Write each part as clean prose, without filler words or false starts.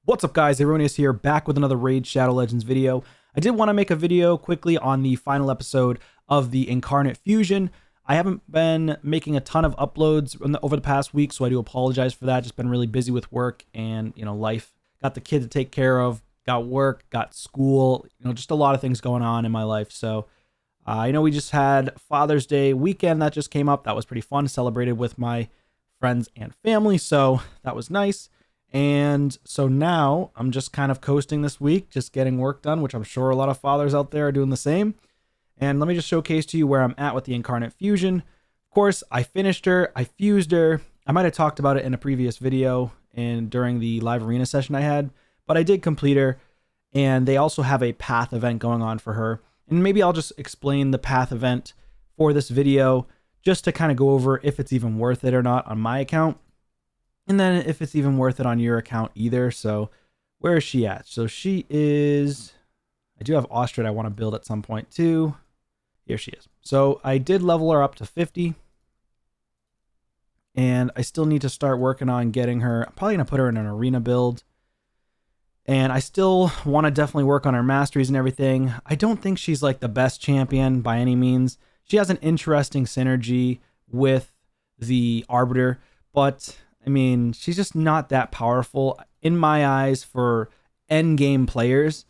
What's up, guys? Erroneous here, back with another Raid Shadow Legends video. I did want to make a video quickly on the final episode of the Incarnate Fusion. I haven't been making a ton of uploads over the past week, so I do apologize for that. Just been really busy with work and, life. Got the kid to take care of, got work, got school, just a lot of things going on in my life. So I know we just had Father's Day weekend that just came up. That was pretty fun, celebrated with my friends and family, so that was nice. And so now I'm just kind of coasting this week, just getting work done, which I'm sure a lot of fathers out there are doing the same. And let me just showcase to you where I'm at with the Incarnate Fusion. Of course, I finished her, I fused her. I might have talked about it in a previous video and during the live arena session I had, but I did complete her. And they also have a path event going on for her. And maybe I'll just explain the path event for this video just to kind of go over if it's even worth it or not on my account. And then if it's even worth it on your account either. So where is she at? So she is, I do have Ostrich I want to build at some point too. Here she is. So I did level her up to 50. And I still need to start working on getting her. I'm probably going to put her in an arena build. And I still want to definitely work on her masteries and everything. I don't think she's like the best champion by any means. She has an interesting synergy with the Arbiter, but I mean, she's just not that powerful in my eyes for end game players,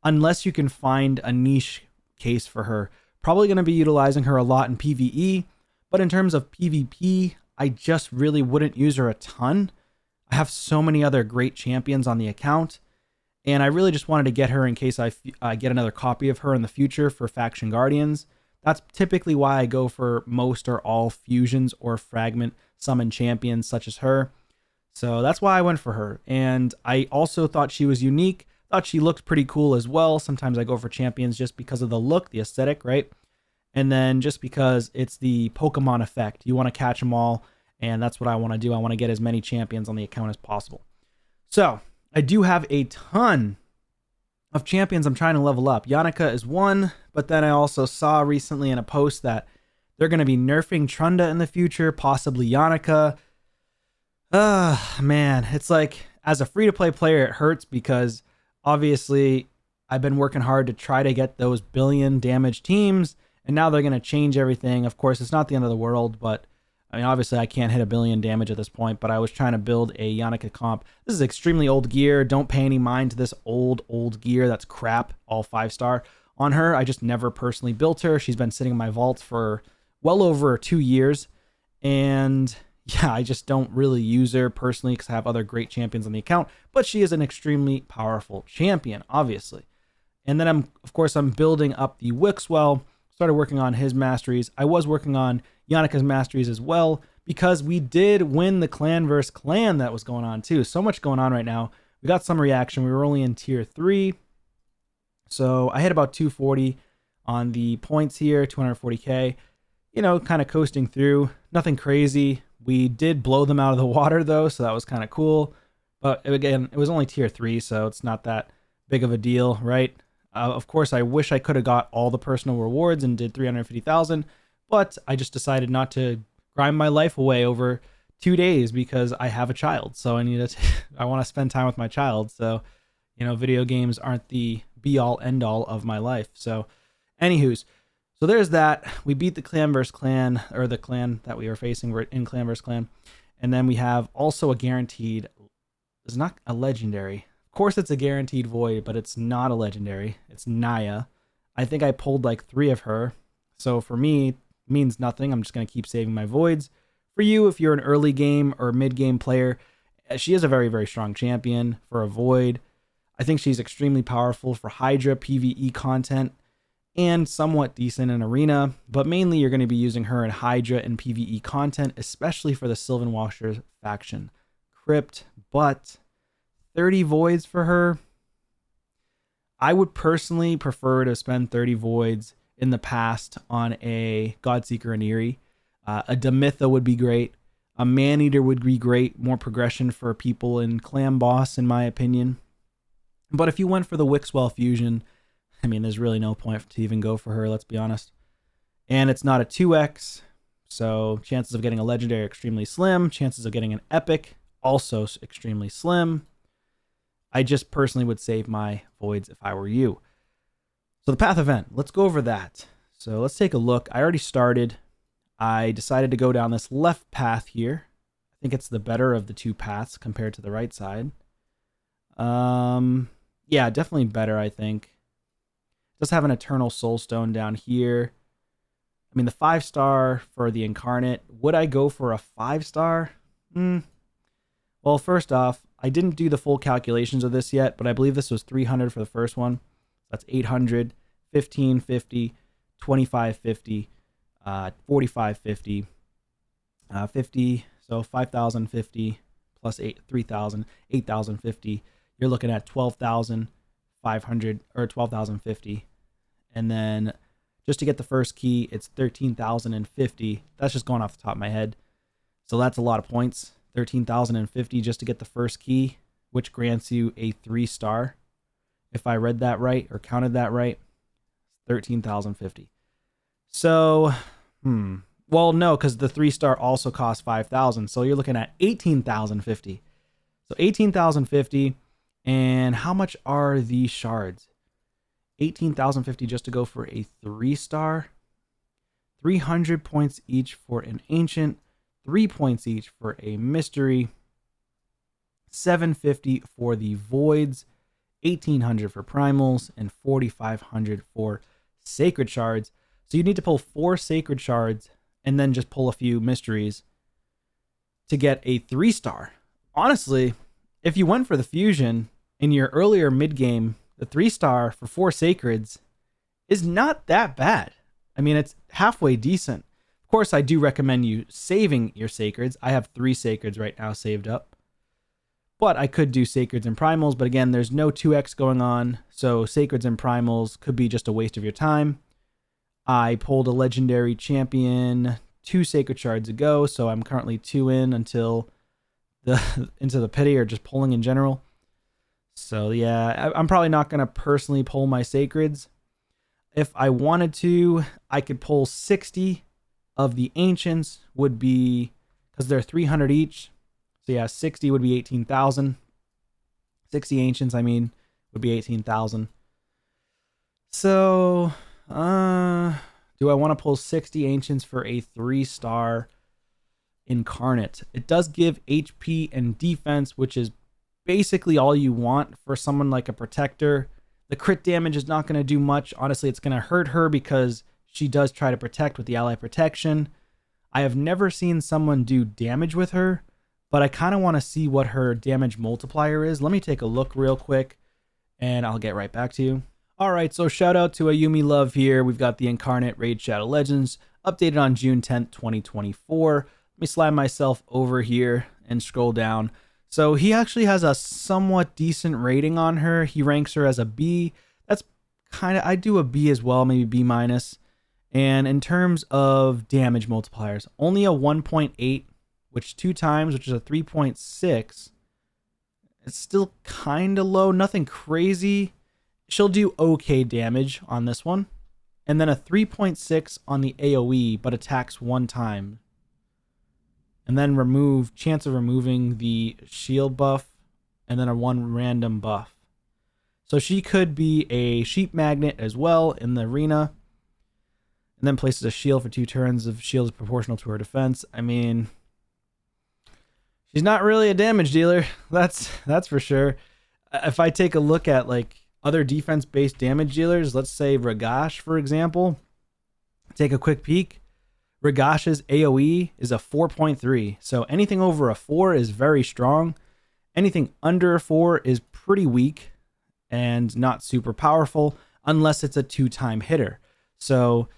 unless you can find a niche case for her. Probably going to be utilizing her a lot in PvE, but in terms of PvP, I just really wouldn't use her a ton. I have so many other great champions on the account, and I really just wanted to get her in case I get another copy of her in the future for Faction Guardians. That's typically why I go for most or all fusions or fragment summon champions such as her. So that's why I went for her. And I also thought she was unique. Thought she looked pretty cool as well. Sometimes I go for champions just because of the look, the aesthetic, right? And then just because it's the Pokemon effect. You want to catch them all, and that's what I want to do. I want to get as many champions on the account as possible. So I do have a ton of champions I'm trying to level up. Yannica is one, but then I also saw recently in a post that they're going to be nerfing Trunda in the future, possibly Yannica. Man, it's like, as a free-to-play player, it hurts because obviously I've been working hard to try to get those billion damage teams, and now they're going to change everything. Of course, it's not the end of the world, but I mean, obviously I can't hit a billion damage at this point, but I was trying to build a Yannica comp. This is extremely old gear. Don't pay any mind to this old gear. That's crap, all 5-star on her. I just never personally built her. She's been sitting in my vault for well over 2 years, and yeah, I just don't really use her personally because I have other great champions on the account, but she is an extremely powerful champion, obviously. And then of course I'm building up the Wixwell, started working on his masteries. I was working on Yannica's masteries as well, because we did win the clan versus clan that was going on too. So much going on right now. We got some reaction. We were only in tier 3. So I hit about 240 on the points here, 240k. Kind of coasting through. Nothing crazy. We did blow them out of the water though, so that was kind of cool. But again, it was only tier 3, so it's not that big of a deal, right? Of course, I wish I could have got all the personal rewards and did 350,000, but I just decided not to grind my life away over 2 days because I have a child. So I want to spend time with my child. So, video games aren't the be all end all of my life. So, anywho's, so there's that. We beat the clan versus clan, or the clan that we were facing. We're in clan versus clan. And then we have also a guaranteed, it's not a legendary. Of course it's a guaranteed void, but it's not a legendary. It's Naya. I think I pulled like 3 of her. So for me, it means nothing. I'm just going to keep saving my voids. For you, if you're an early game or mid game player, she is a very, very strong champion for a void. I think she's extremely powerful for Hydra PvE content and somewhat decent in arena, but mainly you're going to be using her in Hydra and PvE content, especially for the Sylvan Washers faction. Crypt, but 30 voids for her. I would personally prefer to spend 30 voids in the past on a Godseeker and Eerie. A Demitha would be great. A Maneater would be great. More progression for people in Clan Boss, in my opinion. But if you went for the Wixwell fusion, I mean, there's really no point to even go for her, let's be honest. And it's not a 2x, so chances of getting a legendary are extremely slim. Chances of getting an epic, also extremely slim. I just personally would save my voids if I were you. So the path event, let's go over that. So let's take a look. I already started. I decided to go down this left path here. I think it's the better of the two paths compared to the right side. Yeah, definitely better, I think. It does have an Eternal Soulstone down here. I mean, the 5-star for the Incarnate. Would I go for a 5-star? Well, first off, I didn't do the full calculations of this yet, but I believe this was 300 for the first one. That's 800, 1550, 2550, 4550, 50. So 5050 plus 3000, 8050. You're looking at 12,500 or 12,050. And then just to get the first key, it's 13,050. That's just going off the top of my head. So that's a lot of points. 13,050 just to get the first key, which grants you a 3-star. If I read that right or counted that right, 13,050. So, well, no, because the 3-star also costs 5,000. So you're looking at 18,050. So 18,050. And how much are the shards? 18,050 just to go for a 3-star. 300 points each for an ancient. 3 points each for a mystery. 750 for the voids. 1,800 for primals. And 4,500 for sacred shards. So you need to pull 4 sacred shards and then just pull a few mysteries to get a 3-star. Honestly, if you went for the fusion in your earlier mid-game, the 3-star for 4 sacreds is not that bad. I mean, it's halfway decent. Of course, I do recommend you saving your sacreds. I have 3 sacreds right now saved up. But I could do sacreds and primals, but again, there's no 2x going on, so sacreds and primals could be just a waste of your time. I pulled a legendary champion 2 sacred shards ago, so I'm currently 2 in until into the pity, or just pulling in general. So yeah, I'm probably not going to personally pull my sacreds. If I wanted to, I could pull 60 of the ancients, would be, because they're 300 each. So yeah, 60 would be 18,000. 60 ancients, I mean, would be 18,000. So, do I want to pull 60 ancients for a 3-star incarnate? It does give HP and defense, which is basically all you want for someone like a protector. The crit damage is not going to do much. Honestly, it's going to hurt her because she does try to protect with the ally protection. I have never seen someone do damage with her, but I kind of want to see what her damage multiplier is. Let me take a look real quick, and I'll get right back to you. All right, so shout out to Ayumi Love here. We've got the Incarnate Raid Shadow Legends updated on June 10th, 2024. Let me slide myself over here and scroll down. So he actually has a somewhat decent rating on her. He ranks her as a B. That's kind of, I do a B as well, maybe B minus. And in terms of damage multipliers, only a 1.8, which 2 times, which is a 3.6. It's still kind of low, nothing crazy. She'll do okay damage on this one. And then a 3.6 on the AoE, but attacks 1 time. And then chance of removing the shield buff, and then a 1 random buff. So she could be a sheep magnet as well in the arena. And then places a shield for 2 turns of shield is proportional to her defense. I mean, she's not really a damage dealer. That's for sure. If I take a look at like other defense-based damage dealers, let's say Ragash, for example, take a quick peek. Ragash's AoE is a 4.3. So anything over a 4 is very strong. Anything under a 4 is pretty weak and not super powerful unless it's a 2-time hitter. So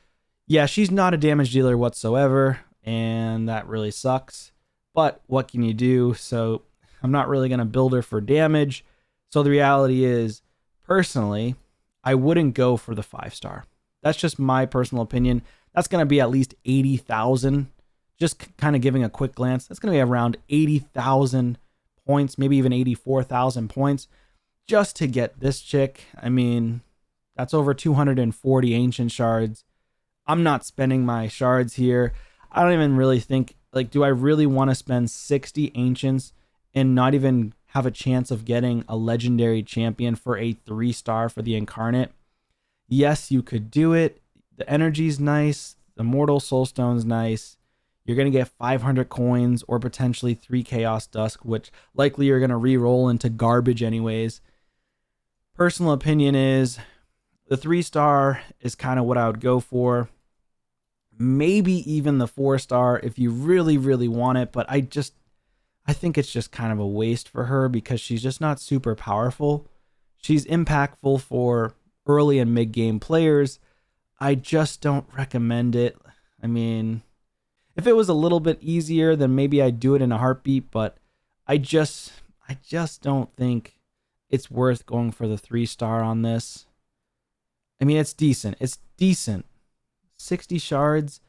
yeah, she's not a damage dealer whatsoever, and that really sucks. But what can you do? So I'm not really going to build her for damage. So the reality is, personally, I wouldn't go for the 5-star. That's just my personal opinion. That's going to be at least 80,000. Just kind of giving a quick glance, that's going to be around 80,000 points, maybe even 84,000 points just to get this chick. I mean, that's over 240 ancient shards. I'm not spending my shards here. I don't even really think, like, do I really want to spend 60 ancients and not even have a chance of getting a legendary champion for a 3-star for the Incarnate, yes, you could do it. The energy's nice. The Mortal Soulstone's nice. You're going to get 500 coins or potentially 3 Chaos Dusk, which likely you're going to re-roll into garbage anyways. Personal opinion is the 3-star is kind of what I would go for. Maybe even the 4-star if you really, really want it. But I think it's just kind of a waste for her because she's just not super powerful. She's impactful for early and mid-game players. I just don't recommend it. I mean, if it was a little bit easier, then maybe I'd do it in a heartbeat, but I just don't think it's worth going for the 3-star on this. I mean, it's decent. It's decent. 60 shards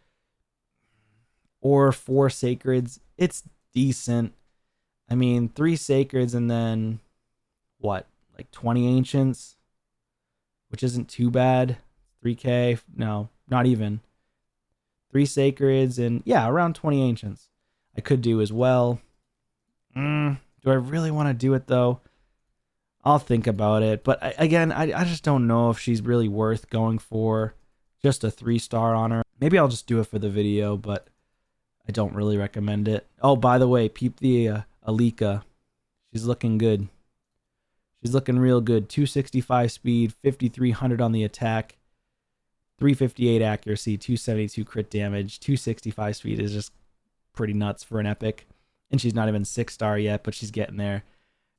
or 4 sacreds. It's decent. I mean, 3 sacreds and then what? Like 20 ancients, which isn't too bad. 3K. No, not even. 3 sacreds and yeah, around 20 ancients. I could do as well. Do I really want to do it though? I'll think about it. But I just don't know if she's really worth going for just a 3-star on her. Maybe I'll just do it for the video, but I don't really recommend it. Oh, by the way, peep the Alika. She's looking good. She's looking real good. 265 speed, 5300 on the attack, 358 accuracy, 272 crit damage, 265 speed is just pretty nuts for an epic. And she's not even 6-star yet, but she's getting there.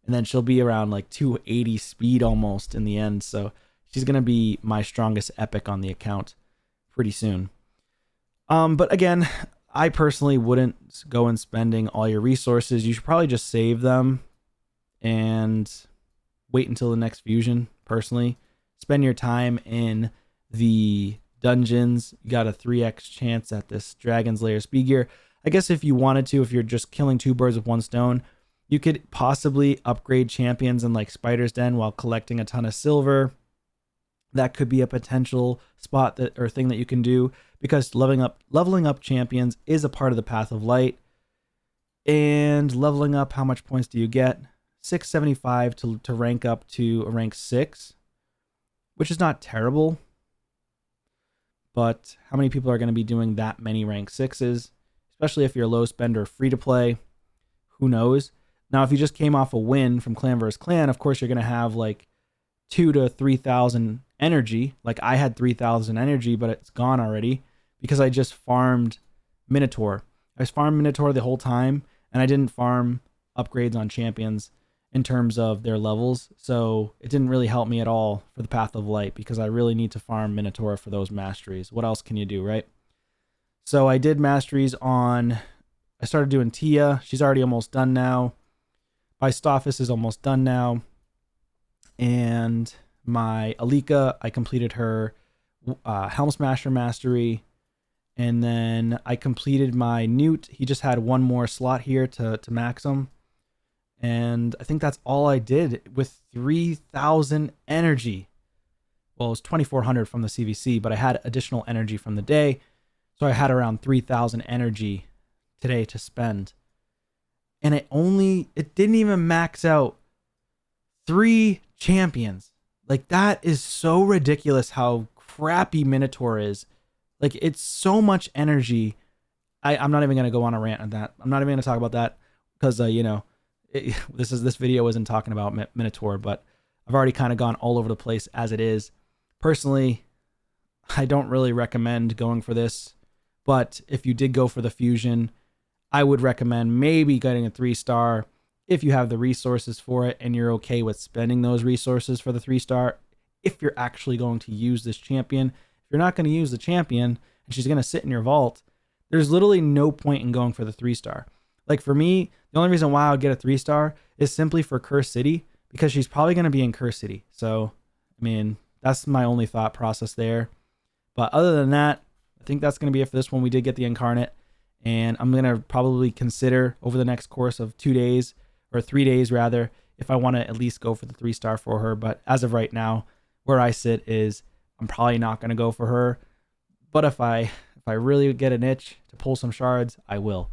And then she'll be around like 280 speed almost in the end. So she's going to be my strongest epic on the account pretty soon. But again, I personally wouldn't go and spending all your resources. You should probably just save them and wait until the next fusion, personally. Spend your time in the dungeons. You got a 3x chance at this Dragon's Lair speed gear. I guess if you wanted to, if you're just killing 2 birds with 1 stone, you could possibly upgrade champions in like Spider's Den while collecting a ton of silver. That could be a potential spot that or thing that you can do because leveling up champions is a part of the Path of Light. And leveling up, how much points do you get? 675 to rank up to a rank 6, which is not terrible. But how many people are going to be doing that many rank 6s? Especially if you're low spender, free to play. Who knows? Now, if you just came off a win from Clan vs. Clan, of course, you're going to have like 2,000 to 3,000 energy. Like I had 3,000 energy, but it's gone already because I just farmed Minotaur. I was farming Minotaur the whole time, and I didn't farm upgrades on champions in terms of their levels. So it didn't really help me at all for the Path of Light because I really need to farm Minotaur for those masteries. What else can you do, right? So I did masteries on, I started doing Tia. She's already almost done now. Bystophis is almost done now. And my Alika, I completed her Helm Smasher mastery. And then I completed my Newt. He just had one more slot here to max him. And I think that's all I did with 3,000 energy. Well, it was 2,400 from the CVC, but I had additional energy from the day. So I had around 3,000 energy today to spend. And it didn't even max out 3 champions. Like, that is so ridiculous how crappy Minotaur is. Like, it's so much energy. I'm not even going to go on a rant on that. I'm not even going to talk about that because, this video isn't talking about Minotaur, but I've already kind of gone all over the place as it is. Personally, I don't really recommend going for this, but if you did go for the fusion, I would recommend maybe getting a 3-star if you have the resources for it and you're okay with spending those resources for the 3-star. If you're actually going to use this champion, if you're not going to use the champion and she's going to sit in your vault, there's literally no point in going for the 3-star. Like for me, the only reason why I would get a 3-star is simply for Curse City because she's probably going to be in Curse City. So, I mean, that's my only thought process there. But other than that, I think that's going to be it for this one. We did get the Incarnate, and I'm going to probably consider over the next course of 2 days, or 3 days rather, if I want to at least go for the 3-star for her. But as of right now, where I sit is I'm probably not going to go for her. But if I really get an itch to pull some shards, I will.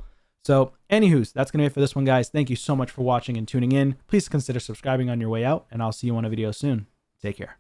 So, anywho's, that's going to be it for this one, guys. Thank you so much for watching and tuning in. Please consider subscribing on your way out, and I'll see you on a video soon. Take care.